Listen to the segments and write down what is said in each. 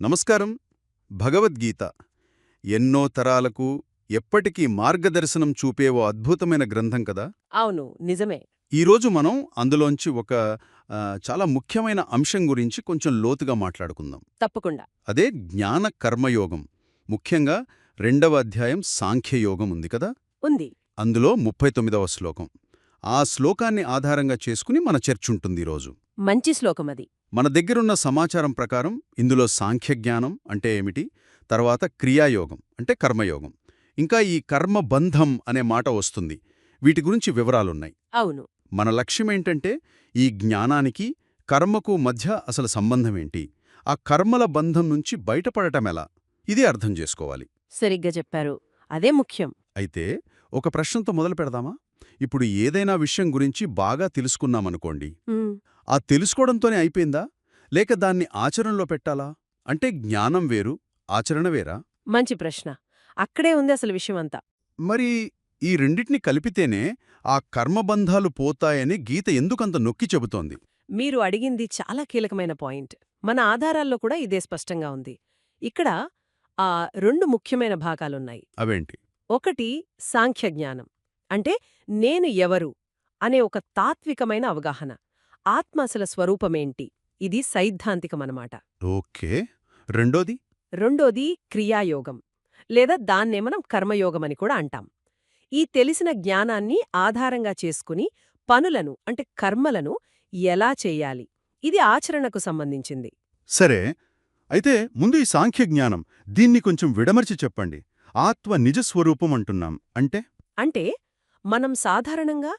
నమస్కారం. భగవద్గీత ఎన్నో తరాలకు ఎప్పటికీ మార్గదర్శనం చూపే ఓ అద్భుతమైన గ్రంథం కదా. అవును, నిజమే. ఈరోజు మనం అందులోంచి ఒక చాలా ముఖ్యమైన అంశం గురించి కొంచెం లోతుగా మాట్లాడుకుందాం. తప్పకుండా. అదే జ్ఞాన కర్మయోగం. ముఖ్యంగా 2వ అధ్యాయం సాంఖ్యయోగం ఉంది కదా. ఉంది. అందులో 39వ శ్లోకం. ఆ శ్లోకాన్ని ఆధారంగా చేసుకుని మన చర్చుంటుంది ఈరోజు. మంచి శ్లోకమది. మన దగ్గరున్న సమాచారం ప్రకారం ఇందులో సాంఖ్యజ్ఞానం అంటే ఏమిటి, తర్వాత క్రియాయోగం అంటే కర్మయోగం, ఇంకా ఈ కర్మబంధం అనే మాట వస్తుంది. వీటి గురించి వివరాలున్నాయి. అవును. మన లక్ష్యమేంటంటే ఈ జ్ఞానానికి కర్మకు మధ్య అసలు సంబంధమేంటి, ఆ కర్మల బంధం నుంచి బయటపడటమెలా, ఇది అర్థం చేసుకోవాలి. సరిగ్గా చెప్పారు. అదే ముఖ్యం. అయితే ఒక ప్రశ్నతో మొదలు పెడదామా? ఇప్పుడు ఏదైనా విషయం గురించి బాగా తెలుసుకున్నామనుకోండి, ఉమ్, ఆ తెలుసుకోవడంతోనే అయిపోయిందా, లేక దాన్ని ఆచరణలో పెట్టాలా? అంటే జ్ఞానం వేరు, ఆచరణ వేరా? మంచి ప్రశ్న. అక్కడే ఉంది అసలు విషయమంతా. మరి ఈ రెండిటిని కలిపితేనే ఆ కర్మబంధాలు పోతాయని గీత ఎందుకంత నొక్కి చెబుతోంది? మీరు అడిగింది చాలా కీలకమైన పాయింట్. మన ఆధారాల్లో కూడా ఇదే స్పష్టంగా ఉంది. ఇక్కడ ఆ 2 ముఖ్యమైన భాగాలున్నాయి. అవేంటి? ఒకటి సాంఖ్యజ్ఞానం, అంటే నేను ఎవరు అనే ఒక తాత్వికమైన అవగాహన. ఆత్మ అసలు స్వరూపమేంటి, ఇది సైద్ధాంతికమనమాట. ఓకే. రెండోది? రెండోది క్రియాయోగం, లేదా దాన్నే మనం కర్మయోగమని కూడా అంటాం. ఈ తెలిసిన జ్ఞానాన్ని ఆధారంగా చేసుకుని పనులను అంటే కర్మలను ఎలా చెయ్యాలి, ఇది ఆచరణకు సంబంధించింది. సరే, అయితే ముందు ఈ సాంఖ్యజ్ఞానం, దీన్ని కొంచెం విడమర్చి చెప్పండి. ఆత్మ నిజస్వరూపం అంటున్నాం అంటే? అంటే మనం సాధారణంగా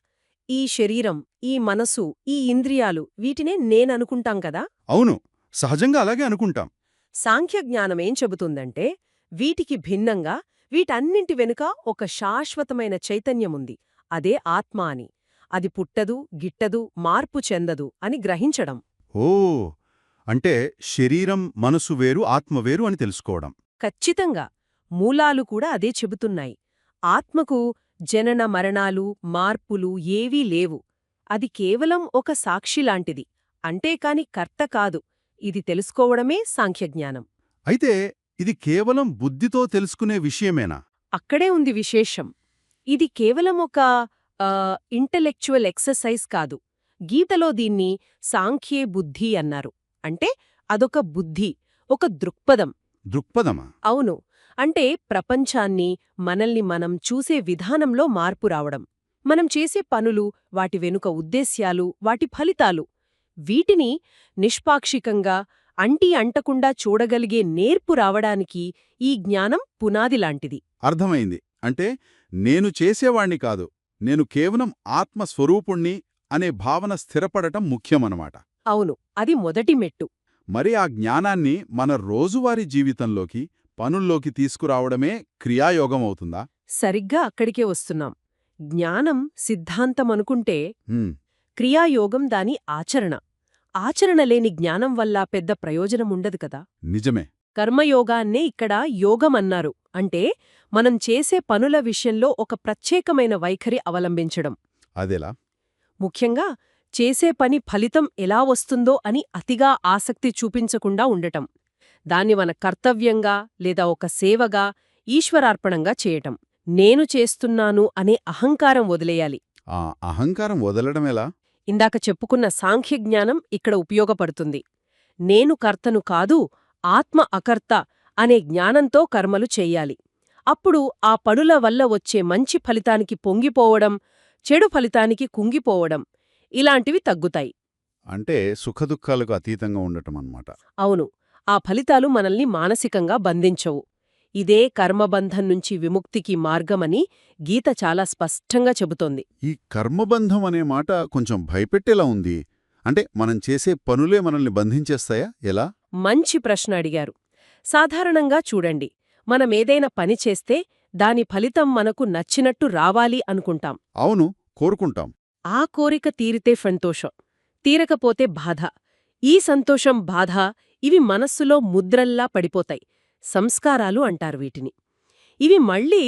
ఈ శరీరం, ఈ మనసు, ఈ ఇంద్రియాలు వీటినే నేననుకుంటాం కదా. అవును, సహజంగా అలాగే అనుకుంటాం. సాంఖ్యజ్ఞానమేం చెబుతుందంటే వీటికి భిన్నంగా వీటన్నింటి వెనుక ఒక శాశ్వతమైన చైతన్యముంది, అదే ఆత్మ అని. అది పుట్టదు, గిట్టదు, మార్పు చెందదు అని గ్రహించడం. ఓ, అంటే శరీరం మనసు వేరు, ఆత్మ వేరు అని తెలుసుకోవడం. ఖచ్చితంగా. మూలాలు కూడా అదే చెబుతున్నాయి. ఆత్మకు జనన మరణాలు, మార్పులు ఏవీ లేవు. అది కేవలం ఒక సాక్షిలాంటిది, అంటేకాని కర్త కాదు. ఇది తెలుసుకోవడమే సాంఖ్యజ్ఞానం. అయితే ఇది కేవలం బుద్ధితో తెలుసుకునే విషయమేనా? అక్కడే ఉంది విశేషం. ఇది కేవలం ఒక ఇంటలెక్చువల్ ఎక్సర్సైజ్ కాదు. గీతలో దీన్ని సాంఖ్యే బుద్ధి అన్నారు. అంటే అదొక బుద్ధి, ఒక దృక్పథం. దృక్పథమా? అవును. అంటే ప్రపంచాన్ని, మనల్ని మనం చూసే విధానంలో మార్పు రావడం. మనం చేసే పనులు, వాటి వెనుక ఉద్దేశ్యాలు, వాటి ఫలితాలు, వీటిని నిష్పాక్షికంగా అంటీ అంటకుండా చూడగలిగే నేర్పు రావడానికి ఈ జ్ఞానం పునాదిలాంటిది. అర్థమైంది. అంటే నేను చేసేవాణ్ణి కాదు, నేను కేవలం ఆత్మస్వరూపుణ్ణి అనే భావన స్థిరపడటం ముఖ్యమనమాట. అవును, అది మొదటి మెట్టు. మరి ఆ జ్ఞానాన్ని మన రోజువారీ జీవితంలోకి, పనుల్లోకి తీసుకురావడమే క్రియాయోగం అవుతుందా? సరిగ్గా అక్కడికే వస్తున్నాం. జ్ఞానం సిద్ధాంతమనుకుంటే హ్మ్, క్రియాయోగం దాని ఆచరణ. ఆచరణ లేని జ్ఞానం వల్ల పెద్ద ప్రయోజనముండదు కదా. నిజమే. కర్మయోగాన్నే ఇక్కడ యోగమన్నారు. అంటే మనం చేసే పనుల విషయంలో ఒక ప్రత్యేకమైన వైఖరి అవలంబించడం. అదెలా? ముఖ్యంగా చేసే పని ఫలితం ఎలా వస్తుందో అని అతిగా ఆసక్తి చూపించకుండా ఉండటం. దాన్ని మన కర్తవ్యంగా లేదా ఒక సేవగా, ఈశ్వరార్పణంగా చేయటం. నేను చేస్తున్నాను అనే అహంకారం వదిలేయాలి. ఆ అహంకారం వదలడమెలా? ఇందాక చెప్పుకున్న సాంఖ్యజ్ఞానం ఇక్కడ ఉపయోగపడుతుంది. నేను కర్తను కాదు, ఆత్మ అకర్త అనే జ్ఞానంతో కర్మలు చెయ్యాలి. అప్పుడు ఆ పనుల వల్ల వచ్చే మంచి ఫలితానికి పొంగిపోవడం, చెడు ఫలితానికి కుంగిపోవడం, ఇలాంటివి తగ్గుతాయి. అంటే సుఖదుఖాలకు అతీతంగా ఉండటమన్నమాట. అవును, ఆ ఫలితాలు మనల్ని మానసికంగా బంధించవు. ఇదే కర్మబంధం నుంచి విముక్తికి మార్గమని గీత చాలా స్పష్టంగా చెబుతోంది. ఈ కర్మబంధం అనే మాట కొంచెం భయపెట్టేలా ఉంది. అంటే మనం చేసే పనులే మనల్ని బంధించేస్తాయా? ఎలా? మంచి ప్రశ్న అడిగారు. సాధారణంగా చూడండి, మనమేదైనా పని చేస్తే దాని ఫలితం మనకు నచ్చినట్టు రావాలి అనుకుంటాం. అవును, కోరుకుంటాం. ఆ కోరిక తీరితే సంతోషం, తీరకపోతే బాధ. ఈ సంతోషం, బాధ ఇవి మనస్సులో ముద్రల్లా పడిపోతాయి. సంస్కారాలు అంటారు వీటిని. ఇవి మళ్ళీ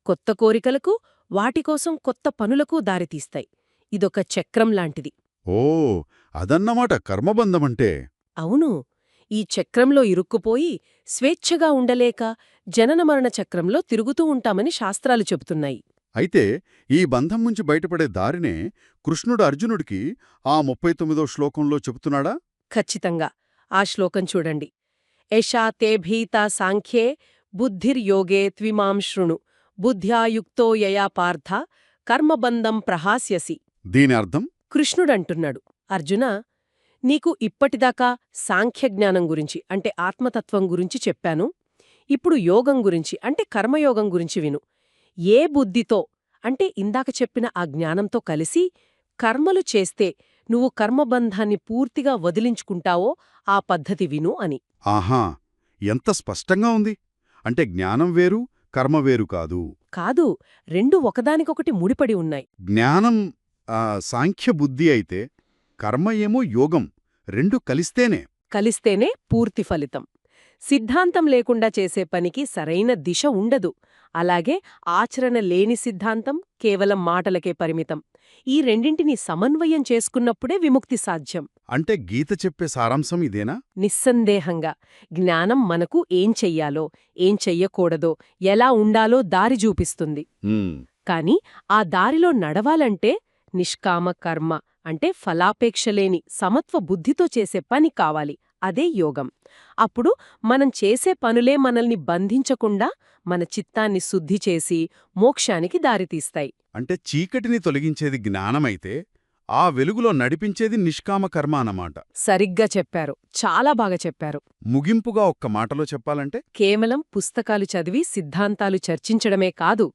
కొత్త కోరికలకు, వాటికోసం కొత్త పనులకు దారితీస్తాయి. ఇదొక చక్రం లాంటిది. ఓ, అదన్నమాట కర్మబంధమంటే. అవును, ఈ చక్రంలో ఇరుక్కుపోయి స్వేచ్ఛగా ఉండలేక జననమరణ చక్రంలో తిరుగుతూ ఉంటామని శాస్త్రాలు చెబుతున్నాయి. అయితే ఈ బంధం నుంచి బయటపడే దారినే కృష్ణుడు అర్జునుడికి ఆ 39వ శ్లోకంలో చెబుతున్నాడా? ఖచ్చితంగా. ఆ శ్లోకం చూడండి. యశా తే భీతా సాంఖ్యే బుద్ధిర్యోగే త్విమాం శృణు బుద్ధ్యాయుక్తో యయా పార్థ కర్మబంధం ప్రహాస్యసి. దీని అర్థం? కృష్ణుడంటున్నాడు, అర్జునా, నీకు ఇప్పటిదాకా సాంఖ్యజ్ఞానం గురించి అంటే ఆత్మతత్వం గురించి చెప్పాను. ఇప్పుడు యోగం గురించి అంటే కర్మయోగం గురించి విను. ఏ బుద్ధితో అంటే ఇందాక చెప్పిన ఆ జ్ఞానంతో కలిసి కర్మలు చేస్తే నువ్వు కర్మబంధాన్ని పూర్తిగా వదిలించుకుంటావో ఆ పద్ధతి విను అని. ఆహా, ఎంత స్పష్టంగా ఉంది. అంటే జ్ఞానం వేరు, కర్మ వేరు కాదు. కాదు, రెండు ఒకదానికొకటి ముడిపడి ఉన్నాయి. జ్ఞానం సాంఖ్య బుద్ధి అయితే కర్మ ఏమో యోగం, రెండు కలిస్తేనే పూర్తి ఫలితం. సిద్ధాంతం లేకుండా చేసే పనికి సరైన దిశ ఉండదు. అలాగే ఆచరణ లేని సిద్ధాంతం కేవలం మాటలకే పరిమితం. ఈ రెండింటినీ సమన్వయం చేసుకున్నప్పుడే విముక్తి సాధ్యం. అంటే గీత చెప్పే సారాంశం ఇదేనా? నిస్సందేహంగా. జ్ఞానం మనకు ఏం చెయ్యాలో, ఏం చెయ్యకూడదో, ఎలా ఉండాలో దారి చూపిస్తుంది. కాని ఆ దారిలో నడవాలంటే నిష్కామ కర్మ అంటే ఫలాపేక్షలేని సమత్వ బుద్ధితో చేసే పని కావాలి. అదే యోగం. అప్పుడు మనం చేసే పనులే మనల్ని బంధించకుండా మన చిత్తాన్ని శుద్ధి చేసి మోక్షానికి దారితీస్తాయి. అంటే చీకటిని తొలగించేది జ్ఞానమైతే ఆ వెలుగులో నడిపించేది నిష్కామ కర్మ అన్నమాట. సరిగ్గా చెప్పారు. చాలా బాగా చెప్పారు. ముగింపుగా ఒక్క మాటలో చెప్పాలంటే కేవలం పుస్తకాలు చదివి సిద్ధాంతాలు చర్చించడమే కాదు.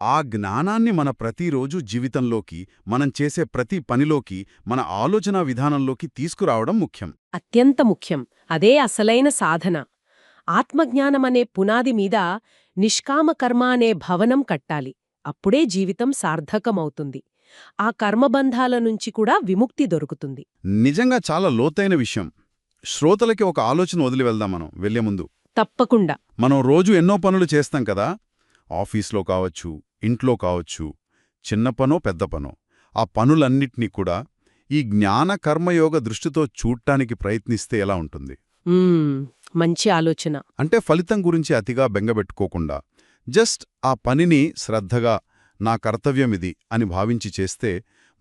ఆ జ్ఞానాన్ని మన ప్రతిరోజు జీవితంలోకి, మనం చేసే ప్రతి పనిలోకి, మన ఆలోచనా విధానంలోకి తీసుకురావడం ముఖ్యం. అత్యంత ముఖ్యం. అదే అసలైన సాధన. ఆత్మజ్ఞానమనే పునాది మీద నిష్కామ కర్మ అనే భవనం కట్టాలి. అప్పుడే జీవితం సార్థకమవుతుంది. ఆ కర్మబంధాల నుంచి కూడా విముక్తి దొరుకుతుంది. నిజంగా చాలా లోతైన విషయం. శ్రోతలకి ఒక ఆలోచన వదిలి వెళ్దాం మనం వెళ్లే ముందు. తప్పకుండా. మనం రోజు ఎన్నో పనులు చేస్తాం కదా, ఆఫీస్లో కావచ్చు, ఇంట్లో కావచ్చు, చిన్న పనో పెద్ద పనో. ఆ పనులన్నిటినీ కూడా ఈ జ్ఞాన కర్మయోగ దృష్టితో చూడ్డానికి ప్రయత్నిస్తే ఎలా ఉంటుంది? మంచి ఆలోచన. అంటే ఫలితం గురించి అతిగా బెంగబెట్టుకోకుండా జస్ట్ ఆ పనిని శ్రద్ధగా నా కర్తవ్యమిది అని భావించి చేస్తే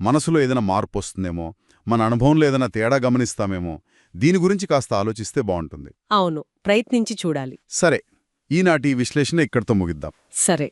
మనసులో ఏదైనా మార్పు వస్తుందేమో, మన అనుభవంలో ఏదైనా తేడా గమనిస్తామేమో. దీని గురించి కాస్త ఆలోచిస్తే బావుంటుంది. అవును, ప్రయత్నించి చూడాలి. సరే, ఈనాటి విశ్లేషణ ఇక్కడితో ముగిద్దాం. సరే.